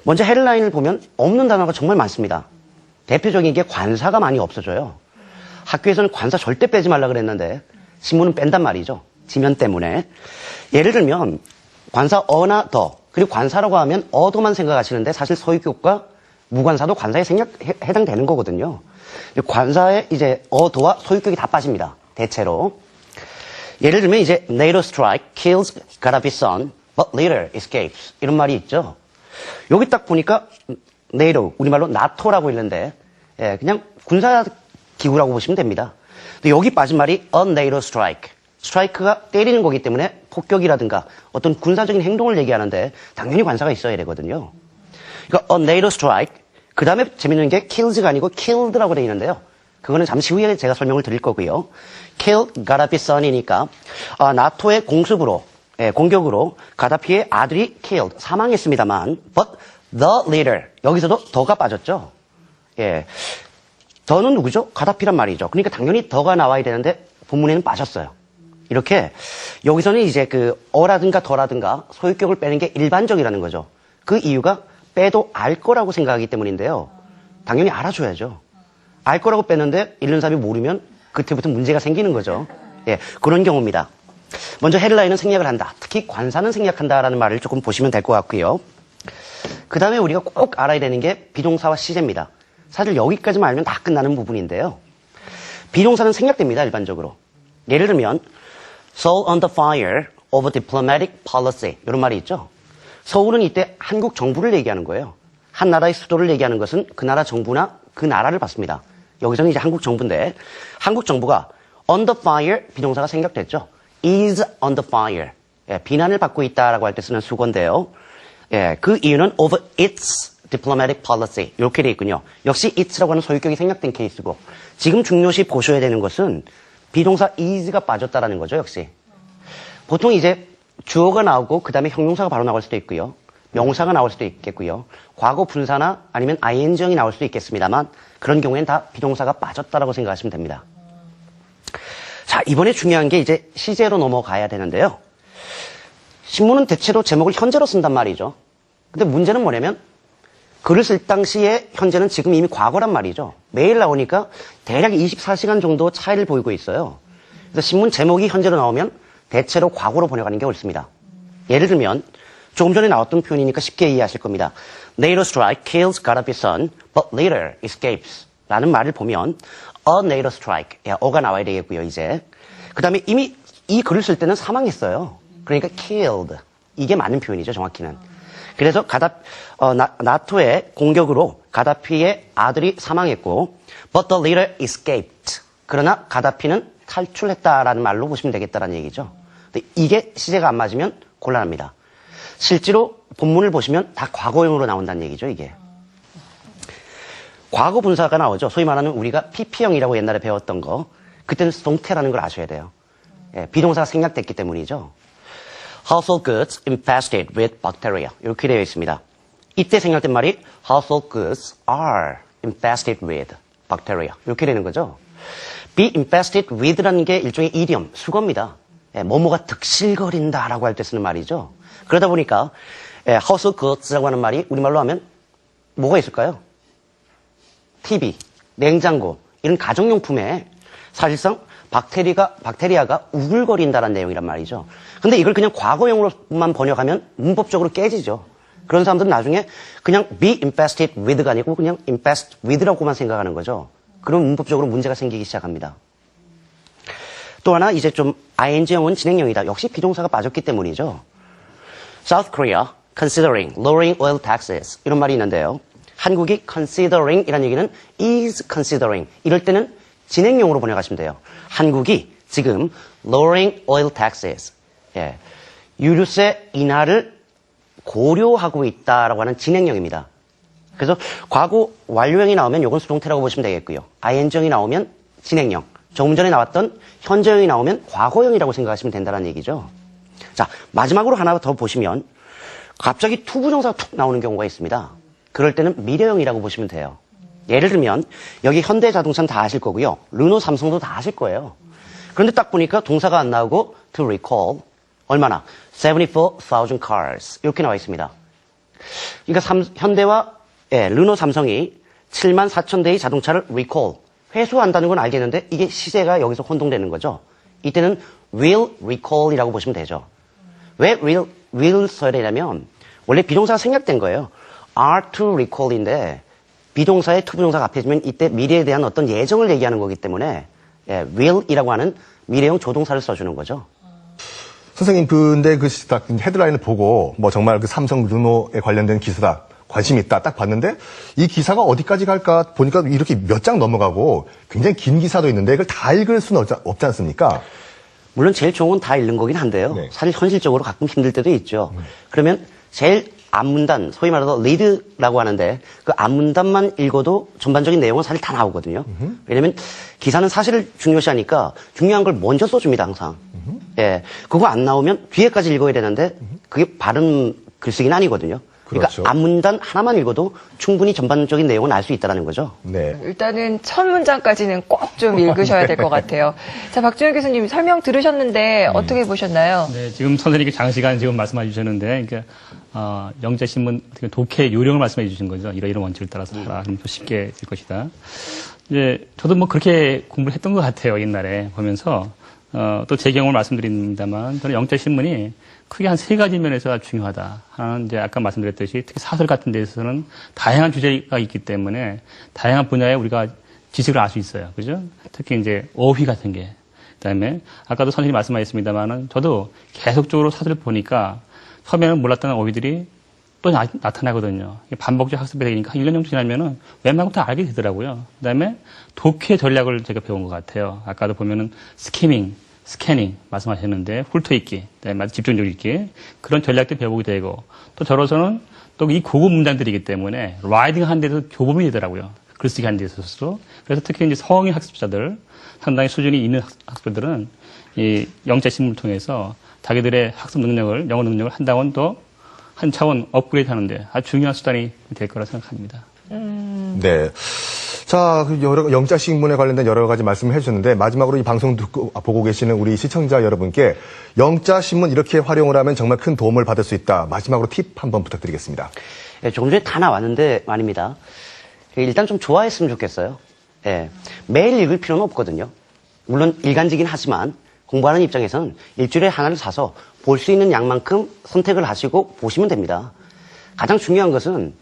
먼저 헤드라인을 보면 없는 단어가 정말 많습니다. 대표적인 게 관사가 많이 없어져요. 학교에서는 관사 절대 빼지 말라 그랬는데 신문은 뺀단 말이죠. 지면 때문에. 예를 들면 관사 어나 더, 그리고 관사라고 하면 어도만 생각하시는데 사실 서유격과 무관사도 관사에 해당되는 거거든요. 관사에 이제 어도와 소유격이 다 빠집니다. 대체로. 예를 들면 이제 NATO strike kills Gaddafi's son, but later escapes. 이런 말이 있죠. 여기 딱 보니까 NATO, 우리말로 나토라고 있는데 그냥 군사 기구라고 보시면 됩니다. 근데 여기 빠진 말이 a NATO strike. 스트라이크가 때리는 거기 때문에 폭격이라든가 어떤 군사적인 행동을 얘기하는데 당연히 관사가 있어야 되거든요. 그러니까 a NATO strike. 그 다음에 재밌는 게 kills가 아니고 killed라고 되어 있는데요. 그거는 잠시 후에 제가 설명을 드릴 거고요. kill Gaddafi's son이니까 나토의 공격으로 가다피의 아들이 killed, 사망했습니다만 but the leader, 여기서도 더가 빠졌죠. 예, 더는 누구죠? 가다피란 말이죠. 그러니까 당연히 더가 나와야 되는데 본문에는 빠졌어요. 이렇게 여기서는 이제 그 어라든가 더라든가 소유격을 빼는 게 일반적이라는 거죠. 그 이유가 빼도 알 거라고 생각하기 때문인데요. 당연히 알아줘야죠. 알 거라고 뺐는데 읽는 사람이 모르면 그때부터 문제가 생기는 거죠. 예, 그런 경우입니다. 먼저 헤드라인은 생략을 한다. 특히 관사는 생략한다라는 말을 조금 보시면 될 것 같고요. 그 다음에 우리가 꼭 알아야 되는 게 비동사와 시제입니다. 사실 여기까지만 알면 다 끝나는 부분인데요. 비동사는 생략됩니다, 일반적으로. 예를 들면 Seoul under fire of diplomatic policy, 이런 말이 있죠. 서울은 이때 한국 정부를 얘기하는 거예요. 한 나라의 수도를 얘기하는 것은 그 나라 정부나 그 나라를 받습니다. 여기서는 이제 한국 정부인데 한국 정부가 under fire, 비동사가 생략됐죠. is under fire, 예, 비난을 받고 있다라고 할 때 쓰는 수거인데요. 예, 그 이유는 of its diplomatic policy, 이렇게 돼 있군요. 역시 its라고 하는 소유격이 생략된 케이스고, 지금 중요시 보셔야 되는 것은 비동사 is가 빠졌다라는 거죠, 역시. 보통 이제 주어가 나오고 그 다음에 형용사가 바로 나올 수도 있고요. 명사가 나올 수도 있겠고요. 과거 분사나 아니면 ing형이 나올 수도 있겠습니다만 그런 경우에는 다 비동사가 빠졌다라고 생각하시면 됩니다. 자, 이번에 중요한 게 이제 시제로 넘어가야 되는데요. 신문은 대체로 제목을 현재로 쓴단 말이죠. 근데 문제는 뭐냐면 글을 쓸 당시에 현재는 지금 이미 과거란 말이죠. 매일 나오니까 대략 24시간 정도 차이를 보이고 있어요. 그래서 신문 제목이 현재로 나오면 대체로 과거로 번역하는 게 옳습니다. 예를 들면 조금 전에 나왔던 표현이니까 쉽게 이해하실 겁니다. NATO strike kills Gaddafi's son, but later escapes. 라는 말을 보면 a NATO strike, 어가 나와야 되겠고요, 이제. 그 다음에 이미 이 글을 쓸 때는 사망했어요. 그러니까 killed. 이게 맞는 표현이죠, 정확히는. 그래서 나토의 공격으로 가다피의 아들이 사망했고, but the leader escaped. 그러나 가다피는 탈출했다라는 말로 보시면 되겠다라는 얘기죠. 근데 이게 시제가 안 맞으면 곤란합니다. 실제로 본문을 보시면 다 과거형으로 나온다는 얘기죠, 이게. 과거 분사가 나오죠. 소위 말하는 우리가 PP형이라고 옛날에 배웠던 거. 그때는 수동태라는 걸 아셔야 돼요. 예, 비동사가 생략됐기 때문이죠. Household goods infested with bacteria. 이렇게 되어 있습니다. 이때 생략된 말이 household goods are infested with bacteria. 이렇게 되는 거죠. be infested with라는 게 일종의 이디엄, 수거입니다. 예, 뭐뭐가 득실거린다라고 할 때 쓰는 말이죠. 그러다 보니까 household goods라고 하는 말이 우리말로 하면 뭐가 있을까요? TV, 냉장고, 이런 가정용품에 사실상 박테리아가 우글거린다는 내용이란 말이죠. 근데 이걸 그냥 과거형으로만 번역하면 문법적으로 깨지죠. 그런 사람들은 나중에 그냥 be infested with가 아니고 그냥 infest with라고만 생각하는 거죠. 그럼 문법적으로 문제가 생기기 시작합니다. 또 하나 이제 좀 ing형은 진행형이다. 역시 비동사가 빠졌기 때문이죠. South Korea considering lowering oil taxes, 이런 말이 있는데요. 한국이 considering 이라는 얘기는 is considering, 이럴 때는 진행형으로 번역하시면 돼요. 한국이 지금 lowering oil taxes, 예, 유류세 인하를 고려하고 있다라고 하는 진행형입니다. 그래서 과거 완료형이 나오면 이건 수동태라고 보시면 되겠고요. ing형이 나오면 진행형, 조금 전에 나왔던 현재형이 나오면 과거형이라고 생각하시면 된다는 얘기죠. 자, 마지막으로 하나 더 보시면 갑자기 투부정사가 툭 나오는 경우가 있습니다. 그럴 때는 미래형이라고 보시면 돼요. 예를 들면 여기 현대자동차는 다 아실 거고요. 르노, 삼성도 다 아실 거예요. 그런데 딱 보니까 동사가 안 나오고 to recall 얼마나? 74,000 cars 이렇게 나와 있습니다. 그러니까 현대와 르노 삼성이 7만 4천 대의 자동차를 리콜, 회수한다는 건 알겠는데 이게 시세가 여기서 혼동되는 거죠. 이때는 will recall이라고 보시면 되죠. 왜 will 써야 되냐면 원래 비동사가 생략된 거예요. are to recall인데 비동사에 to 부동사가 앞에지면 이때 미래에 대한 어떤 예정을 얘기하는 거기 때문에 will이라고 하는 미래형 조동사를 써주는 거죠. 선생님, 근데 그 헤드라인을 보고 뭐 정말 그 삼성 르노에 관련된 기사다. 관심 있다. 딱 봤는데 이 기사가 어디까지 갈까 보니까 이렇게 몇 장 넘어가고 굉장히 긴 기사도 있는데 이걸 다 읽을 수는 없지 않습니까? 물론 제일 좋은 건 다 읽는 거긴 한데요. 네. 사실 현실적으로 가끔 힘들 때도 있죠. 그러면 제일 앞문단, 소위 말해서 리드라고 하는데 그 앞문단만 읽어도 전반적인 내용은 사실 다 나오거든요. 왜냐면 기사는 사실을 중요시하니까 중요한 걸 먼저 써줍니다, 항상. 예, 그거 안 나오면 뒤에까지 읽어야 되는데 그게 바른 글쓰기는 아니거든요. 그러니까 그렇죠. 앞문단 하나만 읽어도 충분히 전반적인 내용은 알 수 있다는 거죠. 네. 일단은 첫 문장까지는 꼭 좀 읽으셔야 될 것 같아요. 자, 박준현 교수님 설명 들으셨는데 어떻게 보셨나요? 네, 지금 선생님께 장시간 지금 말씀해 주셨는데, 그러니까, 영자신문 독해 요령을 말씀해 주신 거죠. 이런 원칙을 따라서 하라. 좀 쉽게 될 것이다. 이제, 저도 뭐 그렇게 공부를 했던 것 같아요. 옛날에 보면서. 또 제 경험을 말씀드립니다만, 저는 영자신문이 크게 한 3가지 면에서 중요하다. 하나는 이제 아까 말씀드렸듯이 특히 사설 같은 데서는 다양한 주제가 있기 때문에 다양한 분야에 우리가 지식을 알 수 있어요. 그죠? 특히 이제 어휘 같은 게. 그다음에 아까도 선생님이 말씀하셨습니다만은 저도 계속적으로 사설을 보니까 처음에는 몰랐던 어휘들이 또 나타나거든요. 반복적 학습이 되니까 한 1년 정도 지나면은 웬만큼 다 알게 되더라고요. 그다음에 독해 전략을 제가 배운 것 같아요. 아까도 보면은 스캐닝 말씀하셨는데 훑어읽기, 그다음에 집중력 읽기 그런 전략도 배우게 되고 또 저로서는 또 이 고급 문장들이기 때문에 라이딩 하는 데서 교범이 되더라고요. 글쓰기 하는 데 있어서도. 그래서 특히 이제 성인 학습자들 상당히 수준이 있는 학습자들은 이 영자신문을 통해서 자기들의 학습 능력을 영어 능력을 한 단원 더 한 차원 업그레이드 하는데 아주 중요한 수단이 될 거라 생각합니다. 네. 자, 영자신문에 관련된 여러 가지 말씀을 해주셨는데 마지막으로 이 방송 듣고 보고 계시는 우리 시청자 여러분께 영자신문 이렇게 활용을 하면 정말 큰 도움을 받을 수 있다. 마지막으로 팁 한번 부탁드리겠습니다. 예, 조금 전에 다 나왔는데 말입니다. 일단 좀 좋아했으면 좋겠어요. 예, 매일 읽을 필요는 없거든요. 물론 일간지긴 하지만 공부하는 입장에서는 일주일에 하나를 사서 볼 수 있는 양만큼 선택을 하시고 보시면 됩니다. 가장 중요한 것은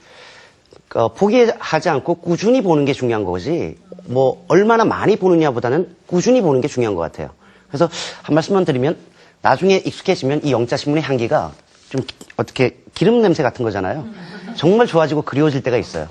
포기하지 않고 꾸준히 보는 게 중요한 거지 뭐 얼마나 많이 보느냐보다는 꾸준히 보는 게 중요한 것 같아요. 그래서 한 말씀만 드리면 나중에 익숙해지면 이 영자신문의 향기가 좀 어떻게 기름 냄새 같은 거잖아요. 정말 좋아지고 그리워질 때가 있어요.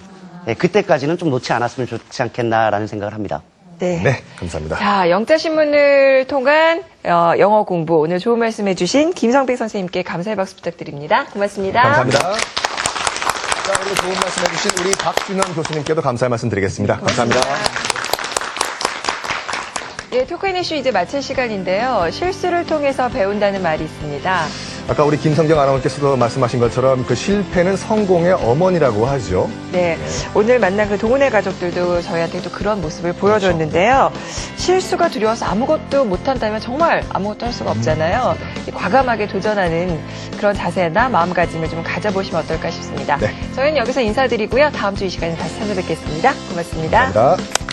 네, 그때까지는 좀 놓지 않았으면 좋지 않겠나라는 생각을 합니다. 네. 네, 감사합니다. 자, 영자신문을 통한 영어 공부 오늘 좋은 말씀해 주신 김성백 선생님께 감사의 박수 부탁드립니다. 고맙습니다. 감사합니다. 자, 그리고 좋은 말씀 해주신 우리 박준현 교수님께도 감사의 말씀 드리겠습니다. 감사합니다. 예, 토크앤 이슈 이제 마칠 시간인데요. 실수를 통해서 배운다는 말이 있습니다. 아까 우리 김성경 아나운서께서도 말씀하신 것처럼 그 실패는 성공의 어머니라고 하죠. 네, 오늘 만난 그 동훈의 가족들도 저희한테 또 그런 모습을 보여줬는데요. 실수가 두려워서 아무것도 못한다면 정말 아무것도 할 수가 없잖아요. 과감하게 도전하는 그런 자세나 마음가짐을 좀 가져보시면 어떨까 싶습니다. 네. 저희는 여기서 인사드리고요. 다음 주 이 시간에 다시 찾아뵙겠습니다. 고맙습니다. 감사합니다.